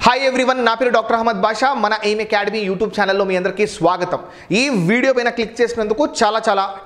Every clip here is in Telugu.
హాయ్ ఎవ్రీవన్, నా పేరు డాక్టర్ అహ్మద్ బాషా. మన ఎయిమ్ అకాడమీ యూట్యూబ్ ఛానల్లో మీ అందరికీ స్వాగతం. ఈ వీడియో పైన క్లిక్ చేసినందుకు చాలా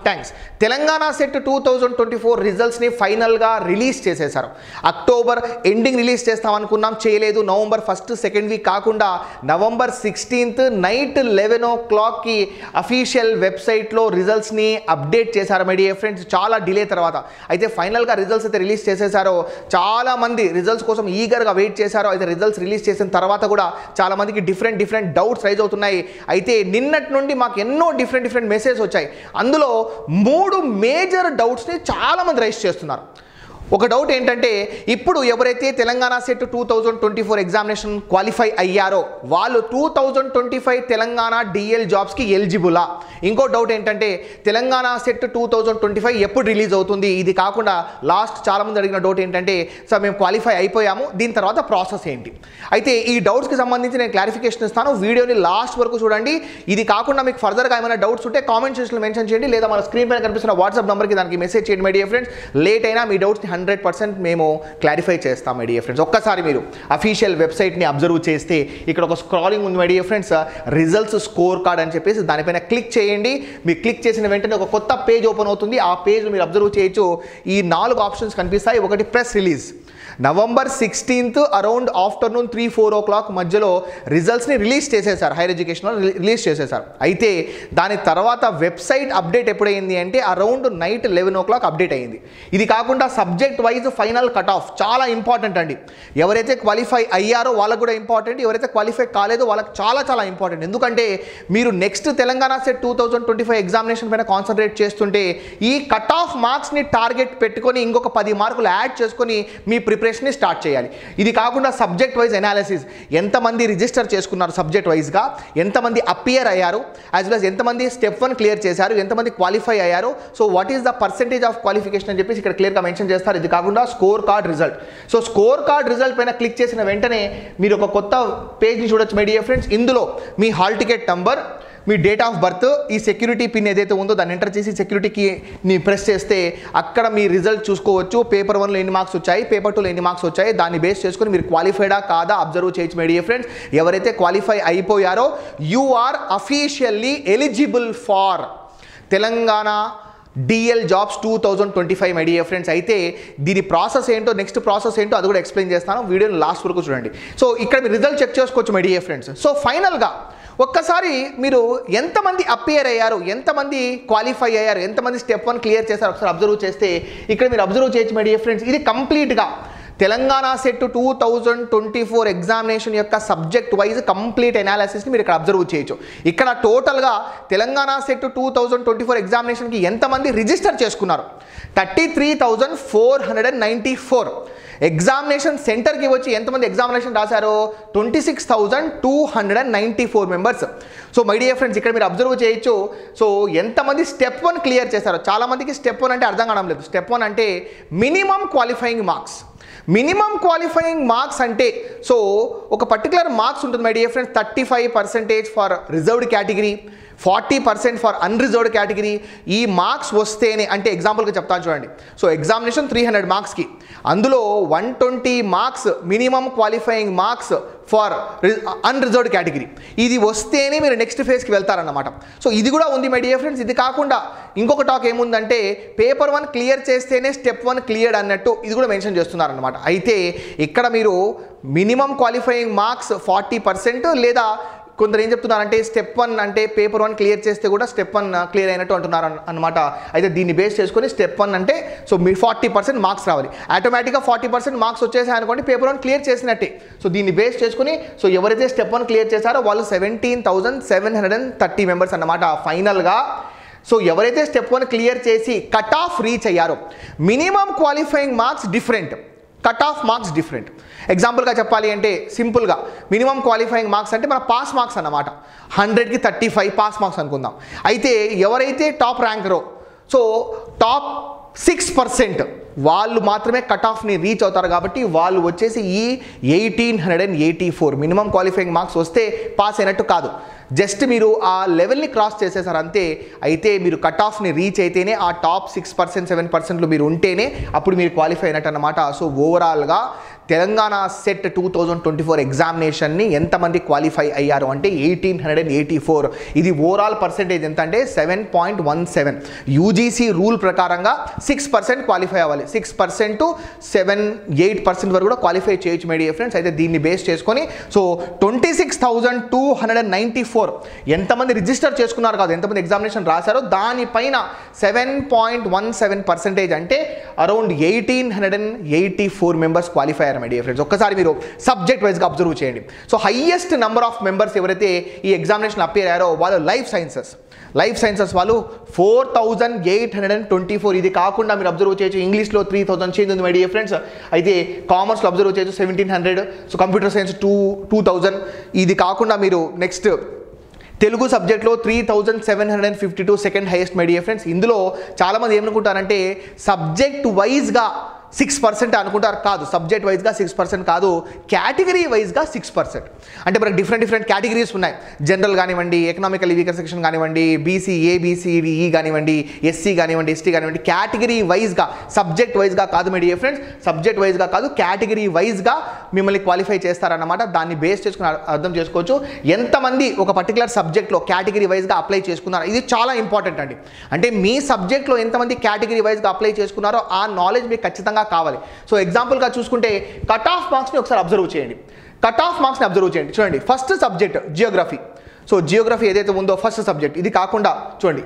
థ్యాంక్స్. తెలంగాణ సెట్ 2024 రిజల్ట్స్ని ఫైనల్గా రిలీజ్ చేసేశారు. అక్టోబర్ ఎండింగ్ రిలీజ్ చేస్తామనుకున్నాం, చేయలేదు. నవంబర్ 1st, 2nd వీక్ కాకుండా నవంబర్ 16th నైట్ 11 o'clockకి అఫీషియల్ వెబ్సైట్లో రిజల్ట్స్ని అప్డేట్ చేశారు మై డియర్ ఫ్రెండ్స్. చాలా డిలే తర్వాత అయితే ఫైనల్గా రిజల్ట్స్ అయితే రిలీజ్ చేసేశారో. చాలామంది రిజల్ట్స్ కోసం ఈగర్గా వెయిట్ చేశారో. అయితే రిజల్ట్స్ రిలీజ్ చేసిన తర్వాత కూడా చాలా మందికి డిఫరెంట్ డౌట్స్ రైజ్ అవుతున్నాయి. అయితే నిన్నటి నుండి మాకు ఎన్నో డిఫరెంట్ మెసేజ్ వచ్చాయి. అందులో 3 మేజర్ డౌట్స్ని చాలా మంది రైజ్ చేస్తున్నారు. ఒక డౌట్ ఏంటంటే, ఇప్పుడు ఎవరైతే తెలంగాణ సెట్ 2024 ఎగ్జామినేషన్ క్వాలిఫై అయ్యారో వాళ్ళు 2025 తెలంగాణ డిఎల్ జాబ్స్కి ఎలిజిబులా? ఇంకో డౌట్ ఏంటంటే, తెలంగాణ సెట్ 2025 ఎప్పుడు రిలీజ్ అవుతుంది? ఇది కాకుండా లాస్ట్ చాలామంది అడిగిన డౌట్ ఏంటంటే, సార్ మేము క్వాలిఫై అయిపోయాము, దీని తర్వాత ప్రాసెస్ ఏంటి? అయితే ఈ డౌట్స్కి సంబంధించి నేను క్లారిఫికేషన్ ఇస్తాను. వీడియోని లాస్ట్ వరకు చూడండి. ఇది కాకుండా మీకు ఫర్దర్గా ఏమైనా డౌట్స్ ఉంటే కామెంట్ సెక్షన్లో మెన్షన్ చేయండి, లేదా మన స్క్రీన్ పైన కనిపిస్తున్న వాట్సాప్ నెంబర్కి దానికి మెసేజ్ చేయండి మై డియర్ ఫ్రెండ్స్. లేట్ అయినా మీ డౌట్స్ని 100% మేము క్లారిఫై చేస్తాం మై డియర్ ఫ్రెండ్స్. ఒక్కసారి మీరు అఫీషియల్ వెబ్సైట్ని అబ్జర్వ్ చేస్తే ఇక్కడ ఒక స్క్రాలింగ్ ఉంది my dear friends, results score card అని చెప్పేసి. దానిపైన క్లిక్ చేయండి. మీరు క్లిక్ చేసిన వెంటనే ఒక కొత్త పేజ్ ఓపెన్ అవుతుంది. ఆ పేజ్ మీరు అబ్జర్వ్ చేయొచ్చు. ఈ 4 ఆప్షన్స్ కనిపిస్తాయి. ఒకటి press release. November 16th around afternoon 3-4 o'clock మధ్యలో రిజల్ట్స్ని రిలీజ్ చేసేసారు. హైయర్ ఎడ్యుకేషన్లో రిలీజ్ చేసేసారు. అయితే దాని తర్వాత వెబ్సైట్ అప్డేట్ ఎప్పుడైంది అంటే అరౌండ్ నైట్ 11 o'clock అప్డేట్ అయింది. ఇది కాకుండా subject wise final cut off చాలా ఇంపార్టెంట్ అండి. ఎవరైతే క్వాలిఫై అయ్యారో వాళ్ళకు కూడా ఇంపార్టెంట్, ఎవరైతే క్వాలిఫై కాలేదో వాళ్ళకి చాలా ఇంపార్టెంట్. ఎందుకంటే మీరు నెక్స్ట్ తెలంగాణ సెట్ 2025 ఎగ్జామినేషన్ పైన కాన్సన్ట్రేట్ చేస్తుంటే ఈ కట్ ఆఫ్ మార్క్స్ని టార్గెట్ పెట్టుకొని ఇంకొక 10 మార్కులు యాడ్ చేసుకొని మీ ప్రిపరేషన్ని స్టార్ట్ చేయాలి. ఇది కాకుండా సబ్జెక్ట్ వైజ్ అనాలిసిస్, ఎంతమంది రిజిస్టర్ చేసుకున్నారు సబ్జెక్ట్ వైజ్గా, ఎంతమంది అపియర్ అయ్యారు, యాజ్ వెల్ as ఎంతమంది స్టెప్ 1 క్లియర్ చేశారు, ఎంతమంది క్వాలిఫై అయ్యారు, so what is the percentage of qualification అని చెప్పేసి ఇక్కడ క్లియర్గా మెన్షన్ చేస్తారు. ఇది కాకుండా score card result. So score card result పైన క్లిక్ చేసిన వెంటనే మీరు ఒక కొత్త పేజ్ని చూడొచ్చు మై డియర్ ఫ్రెండ్స్. ఇందులో మీ హాల్ టికెట్ నంబర్, మీ డేట్ ఆఫ్ బర్త్, ఈ సెక్యూరిటీ పిన్ ఏదైతే ఉందో దాన్ని ఎంటర్ చేసి సెక్యూరిటీని ప్రెస్ చేస్తే అక్కడ మీ రిజల్ట్ చూసుకోవచ్చు. పేపర్ 1లో ఎన్ని మార్క్స్ వచ్చాయి, పేపర్ 2లో ఎన్ని మార్క్స్ వచ్చాయి, దాన్ని బేస్ చేసుకొని మీరు క్వాలిఫైడా కాదా అబ్జర్వ్ చేయొచ్చు మై డియర్ ఫ్రెండ్స్. ఎవరైతే క్వాలిఫై అయిపోయారో you are officially eligible for Telangana DL jobs 2025 my dear friends. అయితే దీని ప్రాసెస్ ఏంటో, నెక్స్ట్ ప్రాసెస్ ఏంటో అది కూడా ఎక్స్ప్లెయిన్ చేస్తాను. వీడియోని లాస్ట్ వరకు చూడండి. సో ఇక్కడ మీరు రిజల్ట్ చెక్ చేసుకోవచ్చు మై డియర్ ఫ్రెండ్స్. సో ఫైనల్గా ఒక్కసారి మీరు ఎంతమంది అపియర్ అయ్యారు, ఎంతమంది క్వాలిఫై అయ్యారు, ఎంతమంది స్టెప్ 1 క్లియర్ చేశారు ఒకసారి అబ్జర్వ్ చేస్తే ఇక్కడ మీరు అబ్జర్వ్ చేయొచ్చు మై డియర్ ఫ్రెండ్స్. ఇది కంప్లీట్గా తెలంగాణ సెట్ 2024 ఎగ్జామినేషన్ యొక్క సబ్జెక్ట్ వైజ్ కంప్లీట్ అనాలిసిస్ని మీరు ఇక్కడ అబ్జర్వ్ చేయొచ్చు. ఇక్కడ టోటల్గా తెలంగాణ సెట్ 2024 ఎగ్జామినేషన్కి ఎంతమంది రిజిస్టర్ చేసుకున్నారు? 33,494. ఎగ్జామినేషన్ సెంటర్కి వచ్చి ఎంతమంది ఎగ్జామినేషన్ రాశారో 26,294 members. So my dear friends ఇక్కడ మీరు అబ్జర్వ్ చేయొచ్చు. సో ఎంతమంది స్టెప్ 1 క్లియర్ చేశారో. చాలామందికి స్టెప్ 1 అంటే అర్థం కావడం లేదు. స్టెప్ 1 అంటే minimum qualifying marks. Minimum qualifying marks అంటే సో ఒక పర్టికులర్ మార్క్స్ ఉంటుంది my dear friends. 35% for reserved category, 40% for unreserved category. ఈ మార్క్స్ వస్తేనే, అంటే ఎగ్జాంపుల్గా చెప్తాను చూడండి. సో ఎగ్జామినేషన్ 300 మార్క్స్కి అందులో 120 marks minimum qualifying marks for unreserved category. ఇది వస్తేనే మీరు నెక్స్ట్ ఫేజ్కి వెళ్తారన్నమాట. సో ఇది కూడా ఉంది మై డియర్ ఫ్రెండ్స్. ఇది కాకుండా ఇంకొక టాక్ ఏముందంటే పేపర్ 1 క్లియర్ చేస్తేనే స్టెప్ 1 క్లియర్ అన్నట్టు ఇది కూడా మెన్షన్ చేస్తున్నారన్నమాట. అయితే ఇక్కడ మీరు మినిమం క్వాలిఫైయింగ్ మార్క్స్ 40%, లేదా కొందరు ఏం చెప్తున్నారంటే స్టెప్ 1 అంటే పేపర్ 1 క్లియర్ చేస్తే కూడా స్టెప్ 1 క్లియర్ అయినట్టు అంటున్నారు అనమాట. అయితే దీన్ని బేస్ చేసుకొని స్టెప్ 1 అంటే సో మీ 40% మార్క్స్ రావాలి. ఆటోమేటిక్గా 40% మార్క్స్ వచ్చేసాయి అనుకోండి, పేపర్ 1 క్లియర్ చేసినట్టే. సో దీన్ని బేస్ చేసుకుని సో ఎవరైతే స్టెప్ 1 క్లియర్ చేశారో వాళ్ళు 17,730 మెంబర్స్ అన్నమాట ఫైనల్గా. సో ఎవరైతే స్టెప్ 1 క్లియర్ చేసి కట్ ఆఫ్ రీచ్ అయ్యారో, minimum qualifying marks different, cut off marks different. ఎగ్జాంపుల్గా చెప్పాలి అంటే సింపుల్గా మినిమం క్వాలిఫైయింగ్ మార్క్స్ అంటే మన పాస్ మార్క్స్ అన్నమాట. 100కి 35 పాస్ మార్క్స్ అనుకుందాం. అయితే ఎవరైతే టాప్ ర్యాంకరో, సో టాప్ 6% వాళ్ళు మాత్రమే కట్ ఆఫ్ని రీచ్ అవుతారు. కాబట్టి వాళ్ళు వచ్చేసి ఈ 1884 మినిమం క్వాలిఫైయింగ్ మార్క్స్ వస్తే పాస్ అయినట్టు కాదు. జస్ట్ మీరు ఆ లెవెల్ని క్రాస్ చేసేసారు అంతే. అయితే మీరు కట్ ఆఫ్ని రీచ్ అయితేనే ఆ టాప్ 6% 7%లో మీరు ఉంటేనే అప్పుడు మీరు క్వాలిఫై అయినట్టు అన్నమాట. సో ఓవరాల్గా తెలంగాణ సెట్ 2024 ఎగ్జామినేషన్ని ఎంతమంది క్వాలిఫై అయ్యారు అంటే 1884. ఇది ఓవరాల్ పర్సెంటేజ్ ఎంత అంటే 7.17. యూజీసీ రూల్ ప్రకారంగా 6% క్వాలిఫై అవ్వాలి. 6% to 7-8% వరకు కూడా క్వాలిఫై చేయొచ్చు మై డియర్ ఫ్రెండ్స్. అయితే దీన్ని బేస్ చేసుకొని సో 26,294 ఎంతమంది రిజిస్టర్ చేసుకున్నారు కాదు, ఎంతమంది ఎగ్జామినేషన్ రాశారో దానిపైన 7.17% అంటే అరౌండ్ 1884 మెంబర్స్ క్వాలిఫై అయ్యారు మై డియర్ ఫ్రెండ్స్. ఒక్కసారి మీరు సబ్జెక్ట్ వైజ్గా అబ్జర్వ్ చేయండి. So highest number of members ఎవరైతే ఈ ఎగ్జామినేషన్ అపియర్ అయ్యారో వాళ్ళు లైఫ్ సైన్సెస్ వాళ్ళు 4,824. ఇది కాకుండా మీరు అబ్జర్వ్ చేయొచ్చు ఇంగ్లీష్లో 3,000 చేంజ్ ఉంది మై డియర్ ఫ్రెండ్స్. అయితే కామర్స్లో అబ్జర్వ్ చేయొచ్చు 1,700. So computer science 2,000. ఇది కాకుండా మీరు నెక్స్ట్ తెలుగు సబ్జెక్ట్లో 3,752 second highest my dear friends. ఇందులో చాలామంది ఏమనుకుంటారంటే సబ్జెక్ట్ వైజ్గా 6% అనుకుంటారు. కాదు, సబ్జెక్ట్ వైజ్గా 6% కాదు, కేటగిరీ వైజ్గా 6%. అంటే మనకు డిఫరెంట్ కేటగిరీస్ ఉన్నాయి. జనరల్ కానివ్వండి, ఎకనామికల్ వీకర్ సెక్షన్ కానివ్వండి, బీసీ ఏబిసిడిఈ కానివ్వండి, ఎస్సీ కానివ్వండి, ఎస్టీ కానివ్వండి, కేటగిరీ వైజ్గా, సబ్జెక్ట్ వైజ్గా కాదు మై డియర్ ఫ్రెండ్స్. సబ్జెక్ట్ వైజ్గా కాదు, కేటగిరీ వైజ్గా మిమ్మల్ని క్వాలిఫై చేస్తారన్నమాట. దాన్ని బేస్ చేసుకుని అర్థం చేసుకోవచ్చు ఎంతమంది ఒక పర్టికులర్ సబ్జెక్ట్లో కేటగిరీ వైజ్గా అప్లై చేసుకున్నారు. ఇది చాలా ఇంపార్టెంట్ అండి. అంటే మీ సబ్జెక్ట్లో ఎంతమంది కేటగిరీ వైజ్గా అప్లై చేసుకున్నారో ఆ నాలెడ్జ్ మీకు ఖచ్చితంగా కావాలి. సో ఎగ్జాంపుల్గా చూసుకుంటే కట్ ఆఫ్ మార్క్స్ని ఒకసారి అబ్జర్వ్ చేయండి. చూడండి, first subject Geography. So Geography ఏదైతే ఉందో ఫస్ట్ సబ్జెక్ట్. ఇది కాకుండా చూడండి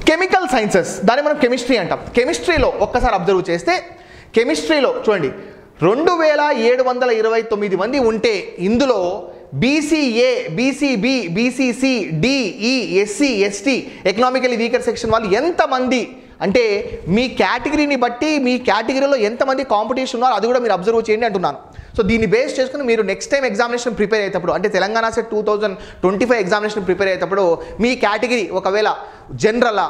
కెమికల్ సైన్సెస్, దాన్ని మనం కెమిస్ట్రీ అంటాం. కెమిస్ట్రీలో ఒక్కసారి అబ్జర్వ్ చేస్తే కెమిస్ట్రీలో చూడండి 2,729 మంది ఉంటే ఇందులో BCA, BCB, BCC, DE, SC, ST, economical weaker section వాళ్ళు ఎంతమంది అంటే మీ కేటగిరీని బట్టి మీ కేటగిరీలో ఎంతమంది కాంపిటీషన్ ఉన్నారో అది కూడా మీరు అబ్జర్వ్ చేయండి అంటున్నాను. సో దీన్ని బేస్ చేసుకుని మీరు నెక్స్ట్ టైం ఎగ్జామినేషన్ ప్రిపేర్ అయ్యేటప్పుడు అంటే తెలంగాణ సెట్ 2025 ఎగ్జామినేషన్ ప్రిపేర్ అయ్యేటప్పుడు మీ కేటగిరీ ఒకవేళ జనరలా,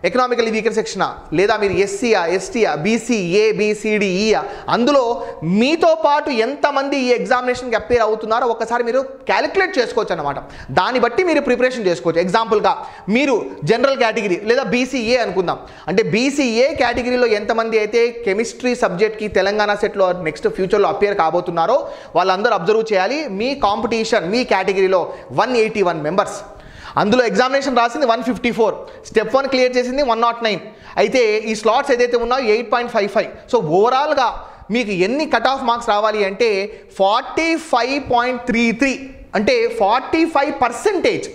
ఎకనామికల్ వీకర్ సెక్షనా, లేదా మీరు ఎస్సీయా, ఎస్టీయా, బీసీ ఏబిసిడిఈయా, అందులో మీతో పాటు ఎంతమంది ఈ ఎగ్జామినేషన్కి అపేర్ అవుతున్నారో ఒకసారి మీరు క్యాలిక్యులేట్ చేసుకోవచ్చు అన్నమాట. దాన్ని బట్టి మీరు ప్రిపరేషన్ చేసుకోవచ్చు. ఎగ్జాంపుల్గా మీరు జనరల్ కేటగిరీ లేదా బీసీఏ అనుకుందాం. అంటే బీసీఏ కేటగిరీలో ఎంతమంది అయితే కెమిస్ట్రీ సబ్జెక్ట్కి తెలంగాణ సెట్లో నెక్స్ట్ ఫ్యూచర్లో అపేర్ కాబోతున్నారో వాళ్ళందరూ అబ్జర్వ్ చేయాలి. మీ కాంపిటీషన్ మీ కేటగిరీలో 181 మెంబర్స్, అందులో ఎగ్జామినేషన్ రాసింది 154, స్టెప్ 1 క్లియర్ చేసింది 109. అయితే ఈ స్లాట్స్ ఏదైతే ఉన్నాయో 8.55. సో ఓవరాల్గా మీకు ఎన్ని కట్ ఆఫ్ మార్క్స్ రావాలి అంటే 45.33, అంటే 45%,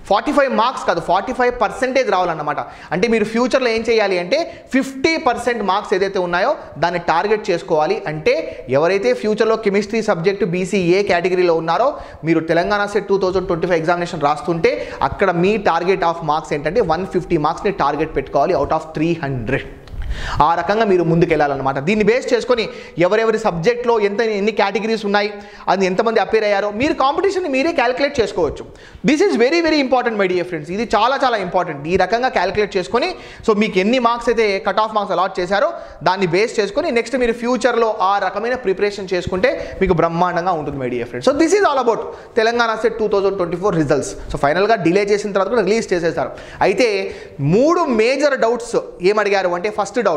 45 మార్క్స్ కాదు 45% రావాలన్నమాట. అంటే మీరు ఫ్యూచర్లో ఏం చేయాలి అంటే 50% మార్క్స్ ఏదైతే ఉన్నాయో దాన్ని టార్గెట్ చేసుకోవాలి. అంటే ఎవరైతే ఫ్యూచర్లో కెమిస్ట్రీ సబ్జెక్టు బీసీఏ కేటగిరీలో ఉన్నారో మీరు తెలంగాణ సెట్ 2025 ఎగ్జామినేషన్ రాస్తుంటే అక్కడ మీ టార్గెట్ ఆఫ్ మార్క్స్ ఏంటంటే 150 మార్క్స్ని టార్గెట్ పెట్టుకోవాలి అవుట్ ఆఫ్ 300. ఆ రకంగా మీరు ముందుకు వెళ్ళాలన్నమాట. దీన్ని బేస్ చేసుకొని ఎవరెవరి సబ్జెక్ట్లో ఎన్ని కేటగిరీస్ ఉన్నాయి, అది ఎంతమంది అపేర్ అయ్యారో మీరు కాంపిటీషన్ని మీరే క్యాలిక్యులేట్ చేసుకోవచ్చు. This is very important my dear friends. ఇది చాలా ఇంపార్టెంట్. ఈ రకంగా క్యాలిక్యులేట్ చేసుకొని సో మీకు ఎన్ని మార్క్స్ అయితే కట్ ఆఫ్ మార్క్స్ అలాట్ చేశారో దాన్ని బేస్ చేసుకొని నెక్స్ట్ మీరు ఫ్యూచర్లో ఆ రకమైన ప్రిపరేషన్ చేసుకుంటే మీకు బ్రహ్మాండంగా ఉంటుంది my dear friends. So this is all about Telangana SET 2024 results. So ఫైనల్గా డిలే చేసిన తర్వాత కూడా రిలీజ్ చేసేసారు. అయితే 3 మేజర్ డౌట్స్ ఏమడిగారు అంటే first doubt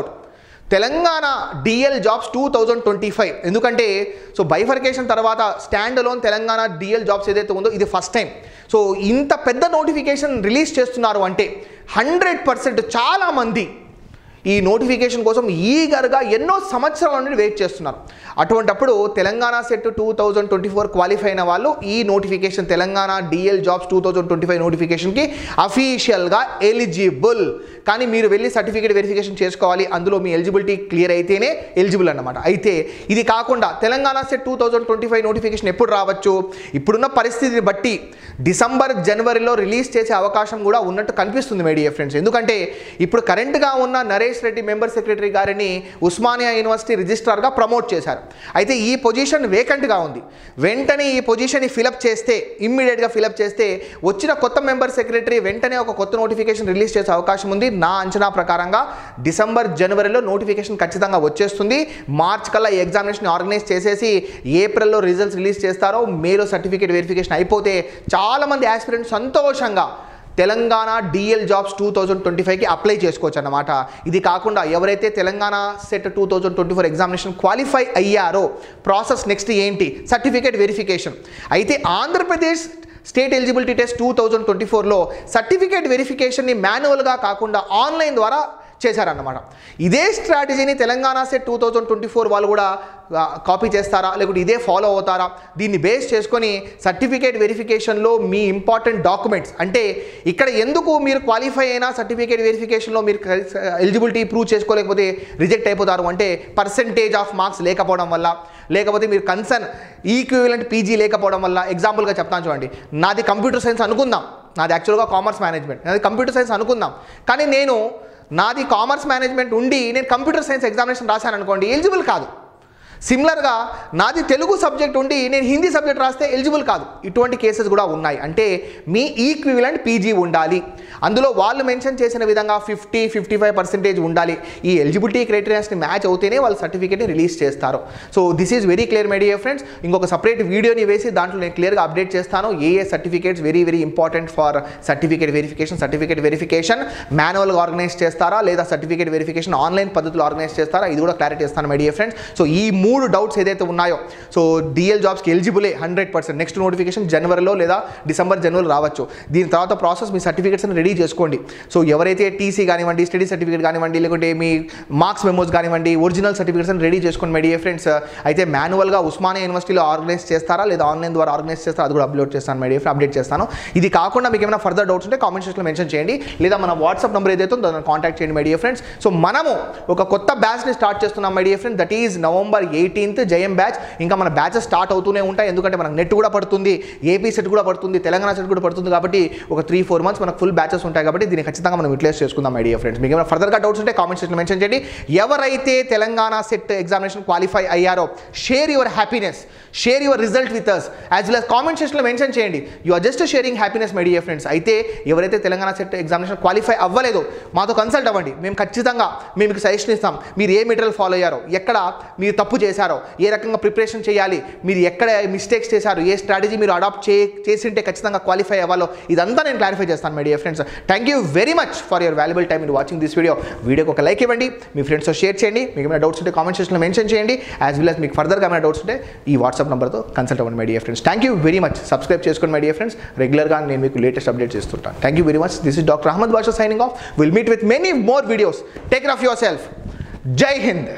Telangana DL jobs 2025. ఎందుకంటే సో బైఫర్కేషన్ తర్వాత stand alone Telangana DL jobs ఏదైతే ఉందో ఇది ఫస్ట్ టైం. సో ఇంత పెద్ద నోటిఫికేషన్ రిలీజ్ చేస్తున్నారు అంటే 100% చాలామంది ఈ నోటిఫికేషన్ కోసం ఈగర్గా ఎన్నో సంవత్సరాల నుండి వెయిట్ చేస్తున్నారు. అటువంటప్పుడు తెలంగాణ సెట్ 2024 క్వాలిఫై అయిన వాళ్ళు ఈ నోటిఫికేషన్ తెలంగాణ డిఎల్ జాబ్స్ 2025 నోటిఫికేషన్కి అఫీషియల్గా ఎలిజిబుల్. కానీ మీరు వెళ్ళి సర్టిఫికేట్ వెరిఫికేషన్ చేసుకోవాలి. అందులో మీ ఎలిజిబిలిటీ క్లియర్ అయితేనే ఎలిజిబుల్ అన్నమాట. అయితే ఇది కాకుండా తెలంగాణ సెట్ 2025 నోటిఫికేషన్ ఎప్పుడు రావచ్చు, ఇప్పుడున్న పరిస్థితిని బట్టి డిసెంబర్ జనవరిలో రిలీజ్ చేసే అవకాశం కూడా ఉన్నట్టు కనిపిస్తుంది మై డియర్ ఫ్రెండ్స్. ఎందుకంటే ఇప్పుడు కరెంట్గా ఉన్న నరేష్ రెడ్డి మెంబర్ సెక్రటరీ గారిని ఉస్మానియా యూనివర్సిటీ రిజిస్ట్రార్గా ప్రమోట్ చేశారు. అయితే ఈ పొజిషన్ వేకెంట్గా ఉంది. వెంటనే ఈ పొజిషన్ని ఫిలప్ చేస్తే ఇమ్మీడియట్గా ఫిలప్ చేస్తే వచ్చిన కొత్త మెంబర్ సెక్రటరీ వెంటనే ఒక కొత్త నోటిఫికేషన్ రిలీజ్ చేసే అవకాశం ఉంది. నా అంచనా ప్రకారంగా డిసెంబర్ జనవరిలో నోటిఫికేషన్ ఖచ్చితంగా వచ్చేస్తుంది. మార్చ్ కల్లా ఈ ఎగ్జామినేషన్ ఆర్గనైజ్ చేసేసి ఏప్రిల్లో రిజల్ట్స్ రిలీజ్ చేస్తారో, మేలో సర్టిఫికేట్ వెరిఫికేషన్ అయిపోతే చాలామంది ఆస్పిరెంట్స్ సంతోషంగా తెలంగాణ డిఎల్ జాబ్స్ 2025కి అప్లై చేసుకోవచ్చు అన్నమాట. ఇది కాకుండా ఎవరైతే తెలంగాణ సెట్ 2024 ఎగ్జామినేషన్ క్వాలిఫై అయ్యారో ప్రాసెస్ నెక్స్ట్ ఏంటి, సర్టిఫికేట్ వెరిఫికేషన్. అయితే ఆంధ్రప్రదేశ్ స్టేట్ ఎలిజిబిలిటీ టెస్ట్ 2024లో సర్టిఫికేట్ వెరిఫికేషన్ని మాన్యువల్గా కాకుండా ఆన్లైన్ ద్వారా చేశారన్నమాట. ఇదే స్ట్రాటజీని తెలంగాణ సెట్ 2024 వాళ్ళు కూడా కాపీ చేస్తారా, లేకుంటే ఇదే ఫాలో అవుతారా, దీన్ని బేస్ చేసుకొని సర్టిఫికేట్ వెరిఫికేషన్లో మీ ఇంపార్టెంట్ డాక్యుమెంట్స్, అంటే ఇక్కడ ఎందుకు మీరు క్వాలిఫై అయినా సర్టిఫికేట్ వెరిఫికేషన్లో మీరు ఎలిజిబిలిటీ ప్రూవ్ చేసుకోలేకపోతే రిజెక్ట్ అయిపోతారు అంటే పర్సెంటేజ్ ఆఫ్ మార్క్స్ లేకపోవడం వల్ల, లేకపోతే మీరు కన్సర్న్ ఈక్వివలెంట్ పీజీ లేకపోవడం వల్ల. ఎగ్జాంపుల్గా చెప్తాను చూడండి, నాది కంప్యూటర్ సైన్స్ అనుకుందాం, నాది యాక్చువల్గా కామర్స్ మేనేజ్మెంట్, నాది కంప్యూటర్ సైన్స్ అనుకుందాం, కానీ నాది కామర్స్ మేనేజ్మెంట్ ఉండి నేను కంప్యూటర్ సైన్స్ ఎగ్జామినేషన్ రాశాను అనుకోండి, ఎలిజిబుల్ కాదు. సిమిలర్గా నాది తెలుగు సబ్జెక్ట్ ఉండి నేను హిందీ సబ్జెక్ట్ రాస్తే ఎలిజిబుల్ కాదు. ఇటువంటి కేసెస్ కూడా ఉన్నాయి. అంటే మీ ఈక్వివలెంట్ పీజీ ఉండాలి, అందులో వాళ్ళు మెన్షన్ చేసిన విధంగా 50-55% ఉండాలి. ఈ ఎలిజిబిలిటీ క్రైటీరియాస్ని మ్యాచ్ అవుతేనే వాళ్ళు సర్టిఫికేట్ని రిలీజ్ చేస్తారు. So this is very clear my dear friends. ఇంకొక సపరేట్ వీడియోని వేసి దాంట్లో నేను క్లియర్గా అప్డేట్ చేస్తాను ఏ certificates very very important for certificate verification మాన్యువల్గా ఆర్గనైజ్ చేస్తారా లేదా సర్టిఫికేట్ వెరిఫికేషన్ ఆన్లైన్ పద్ధతిలో ఆర్గనైజ్ చేస్తారా, ఇది కూడా క్లారిటీ ఇస్తాను మై డియర్ ఫ్రెండ్స్. సో ఈ 3 డౌట్స్ ఏదైతే ఉన్నాయో, సో డిఎల్ జాబ్స్కి ఎలిజిబులే 100%. నెక్స్ట్ నోటిఫికేషన్ జనవరిలో లేదా జనవరి రావచ్చు. దీని తర్వాత ప్రాసెస్ మీ సర్టిఫికేట్స్ రెడీ చేసుకోండి. సో ఎవరైతే టీసీ కానివ్వండి, స్టడీ సర్టిఫికేట్ కానివ్వండి, లేకుంటే మీ మార్క్స్ మెమోస్ కానివ్వండి, ఒరిజినల్ సర్టిఫికేట్స్ రెడీ చేసుకోండి మై డియర్ ఫ్రెండ్స్. అయితే మాన్యువల్గా ఉస్మానియా యూనివర్సిటీలో ఆర్గనైజ్ చేస్తారా లేదా ఆన్లైన్ ద్వారా ఆర్గనైజ్ చేస్తారా, అది కూడా అప్లోడ్ చేస్తాను మై డియర్, అప్డేట్ చేస్తాను. ఇది కాకుండా మీకు ఏమైనా ఫర్దర్ డౌట్స్ ఉంటే కామెంట్ సెక్షన్లో మెన్షన్ చేయండి, లేదా మన వాట్సాప్ నెంబర్ ఏదైతే ఉందో దాన్ని కాంటాక్ట్ చేయండి మై డియర్ ఫ్రెండ్స్. సో మనము ఒక కొత్త బ్యాచ్ని స్టార్ట్ చేస్తున్నాం my dear friends, that is November 18th జయం బ్యాచ్. ఇంకా మన బ్యాచెస్ స్టార్ట్ అవుతూనే ఉంటాయి, ఎందుకంటే మనకు నెట్ కూడా పడుతుంది, ఏపీ సెట్ కూడా పడుతుంది, తెలంగాణ సెట్ కూడా పడుతుంది. కాబట్టి ఒక 3-4 months మనకు ఫుల్ బ్యాచెస్ ఉంటాయి. కాబట్టి దీన్ని ఖచ్చితంగా మనం యూటిలైజ్ చేసుకుందాం మై డియర్ ఫ్రెండ్స్. మీకు ఏమైనా ఫర్దర్గా డౌట్స్ ఉంటే కామెంట్ సెక్షన్లో మెన్షన్ చేయండి. ఎవరైతే తెలంగాణ సెట్ ఎగ్జామినేషన్ క్వాలిఫై అయ్యారో share your happiness, share your result with us as well as comment సెక్షన్లో మెన్షన్ చేయండి. You are just sharing happiness my dear friends. అయితే ఎవరైతే తెలంగాణ సెట్ ఎగ్జామినేషన్ క్వాలిఫై అవ్వలేదో మాతో కన్సల్ట్ అవ్వండి, మేము ఖచ్చితంగా మీకు సజెషన్ ఇస్తాం. మీరు ఏ మెటీరియల్ ఫాలో అయ్యారో, ఎక్కడ మీరు తప్పు చేశారో, ఏ రకంగా ప్రిపరేషన్ చేయాలి, మీరు ఎక్కడ మిస్టేక్స్ చేశారు, ఏ స్ట్రాటజీ మీరు అడాప్ట్ చేసింటే ఖచ్చితంగా క్వాలిఫై అవ్వాలో, ఇదంతా నేను క్లారిఫై చేస్తాను my dear friends. Thank you very much for your valuable time in watching this video. వీడియోకి ఒక లైక్ ఇవ్వండి, మీ ఫ్రెండ్స్తో షేర్ చేయండి. మీకు ఏమైనా డౌట్స్ ఉంటే కామెంట్ సెక్షన్లో మెన్షన్ చేయండి. యాజ్ వెల్ as మీకు ఫర్దర్గా ఏమైనా డౌట్స్ ఉంటే ఈ వాట్సాప్ నెంబర్తో కన్సల్ట్ అవ్వండి my dear friends. Thank you very much. Subscribe చేసుకోండి మై డియర్ ఫ్రెండ్స్, రెగ్యులర్గా నేను మీకు లేటెస్ట్ అప్డేట్ చేస్తుంటాను. Thank you very much. This is doctor Ahmed Basha signing off. Will meet with many more videos. Take care of yourself. Jai Hind.